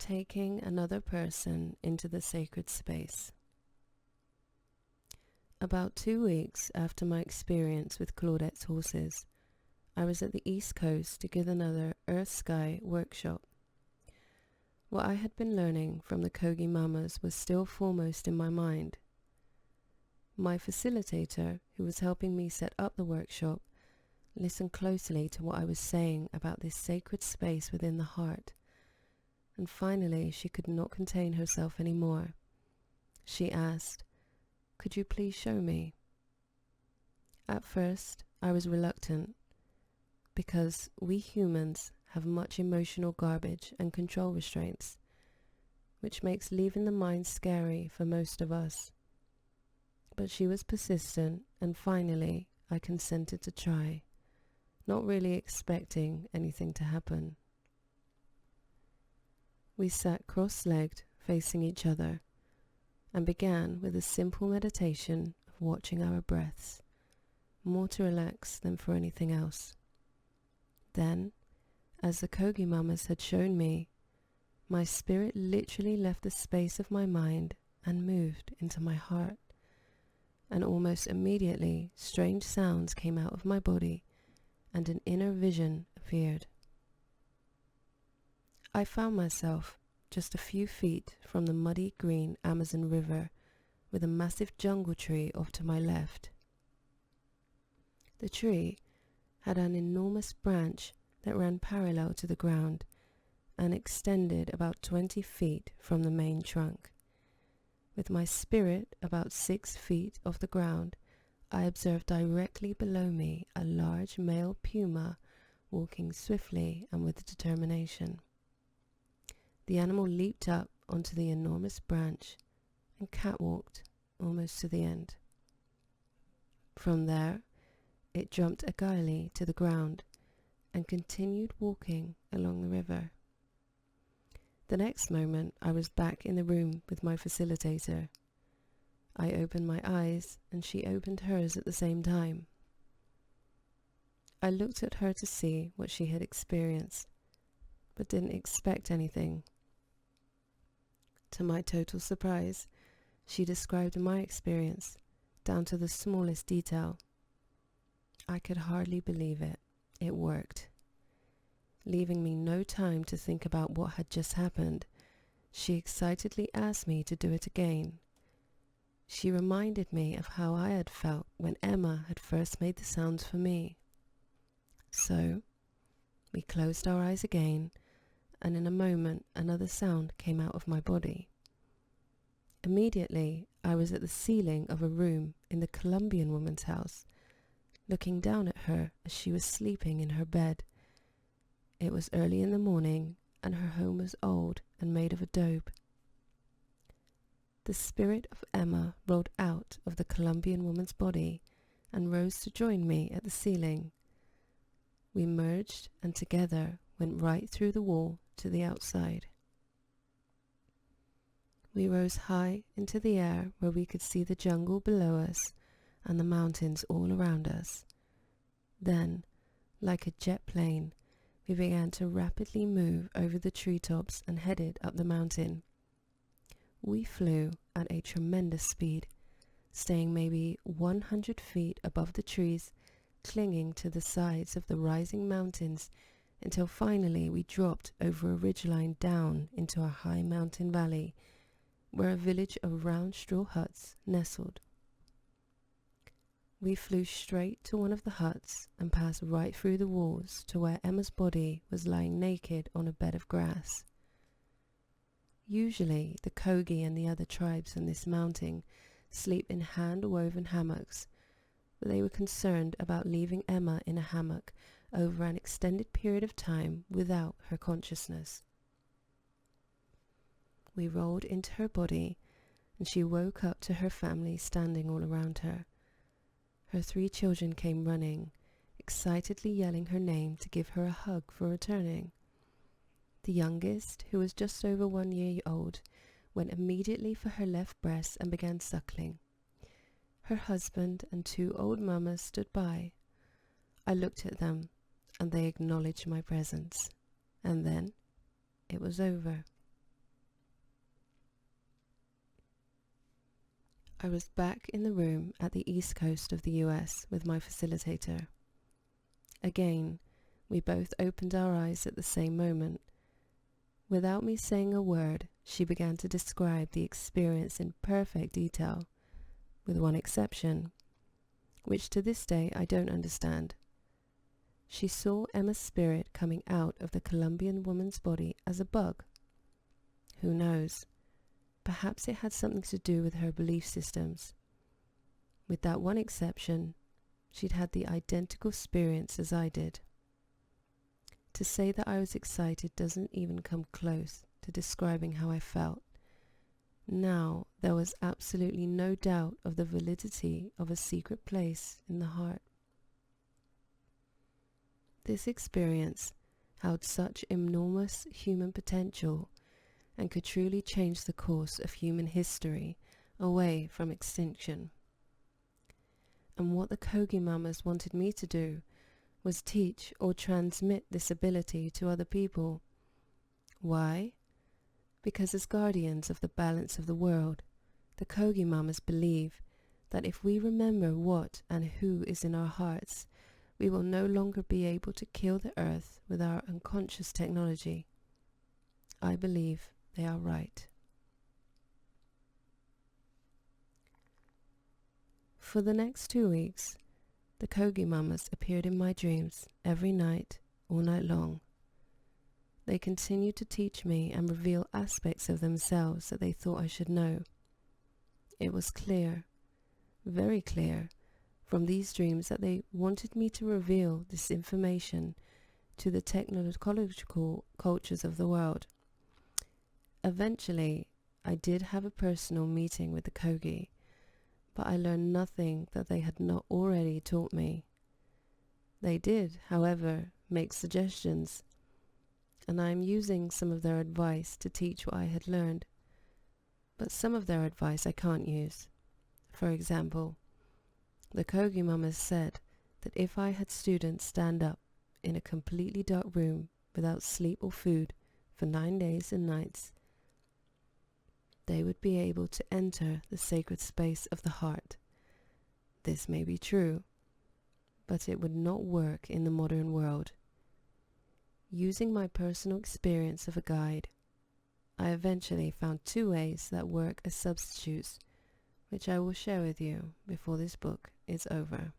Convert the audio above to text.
taking another person into the sacred space. About 2 weeks after my experience with Claudette's horses, I was at the East Coast to give another Earth Sky workshop. What I had been learning from the Kogi Mamas was still foremost in my mind. My facilitator, who was helping me set up the workshop, listened closely to what I was saying about this sacred space within the heart, and finally she could not contain herself anymore. She asked, "Could you please show me?" At first, I was reluctant, because we humans have much emotional garbage and control restraints, which makes leaving the mind scary for most of us. But she was persistent, and finally I consented to try, not really expecting anything to happen. We sat cross-legged, facing each other, and began with a simple meditation of watching our breaths, more to relax than for anything else. Then, as the Kogi Mamas had shown me, my spirit literally left the space of my mind and moved into my heart, and almost immediately strange sounds came out of my body and an inner vision appeared. I found myself just a few feet from the muddy green Amazon River with a massive jungle tree off to my left. The tree had an enormous branch that ran parallel to the ground and extended about 20 feet from the main trunk. With my spirit about 6 feet off the ground, I observed directly below me a large male puma walking swiftly and with determination. The animal leaped up onto the enormous branch and catwalked almost to the end. From there, it jumped agilely to the ground and continued walking along the river. The next moment, I was back in the room with my facilitator. I opened my eyes and she opened hers at the same time. I looked at her to see what she had experienced, but didn't expect anything. To my total surprise, she described my experience down to the smallest detail. I could hardly believe it. It worked. Leaving me no time to think about what had just happened, she excitedly asked me to do it again. She reminded me of how I had felt when Emma had first made the sounds for me. So, we closed our eyes again, and in a moment another sound came out of my body. Immediately, I was at the ceiling of a room in the Colombian woman's house, looking down at her as she was sleeping in her bed. It was early in the morning, and her home was old and made of adobe. The spirit of Emma rolled out of the Colombian woman's body and rose to join me at the ceiling. We merged and together went right through the wall to the outside. We rose high into the air where we could see the jungle below us and the mountains all around us. Then, like a jet plane, we began to rapidly move over the treetops and headed up the mountain. We flew at a tremendous speed, staying maybe 100 feet above the trees, clinging to the sides of the rising mountains until finally we dropped over a ridgeline down into a high mountain valley where a village of round straw huts nestled. We flew straight to one of the huts and passed right through the walls to where Emma's body was lying naked on a bed of grass. Usually, the Kogi and the other tribes on this mountain sleep in hand-woven hammocks, but they were concerned about leaving Emma in a hammock over an extended period of time without her consciousness. We rolled into her body, and she woke up to her family standing all around her. Her 3 children came running, excitedly yelling her name to give her a hug for returning. The youngest, who was just over 1 year old, went immediately for her left breast and began suckling. Her husband and 2 old mamas stood by. I looked at them, and they acknowledged my presence. And then it was over. I was back in the room at the east coast of the US with my facilitator. Again, we both opened our eyes at the same moment. Without me saying a word, she began to describe the experience in perfect detail, with one exception, which to this day I don't understand. She saw Emma's spirit coming out of the Colombian woman's body as a bug. Who knows? Perhaps it had something to do with her belief systems. With that one exception, she'd had the identical experience as I did. To say that I was excited doesn't even come close to describing how I felt. Now there was absolutely no doubt of the validity of a secret place in the heart. This experience held such enormous human potential and could truly change the course of human history away from extinction. And what the Kogi Mamas wanted me to do was teach or transmit this ability to other people. Why? Because as guardians of the balance of the world, the Kogi Mamas believe that if we remember what and who is in our hearts, we will no longer be able to kill the earth with our unconscious technology. I believe they are right. For the next 2 weeks, the Kogi Mamas appeared in my dreams every night, all night long. They continued to teach me and reveal aspects of themselves that they thought I should know. It was clear, very clear, from these dreams that they wanted me to reveal this information to the technological cultures of the world. Eventually, I did have a personal meeting with the Kogi, but I learned nothing that they had not already taught me. They did, however, make suggestions, and I am using some of their advice to teach what I had learned. But some of their advice I can't use. For example, the Kogi Mamas said that if I had students stand up in a completely dark room without sleep or food for 9 days and nights, they would be able to enter the sacred space of the heart. This may be true, but it would not work in the modern world. Using my personal experience of a guide, I eventually found 2 ways that work as substitutes, which I will share with you before this book is over.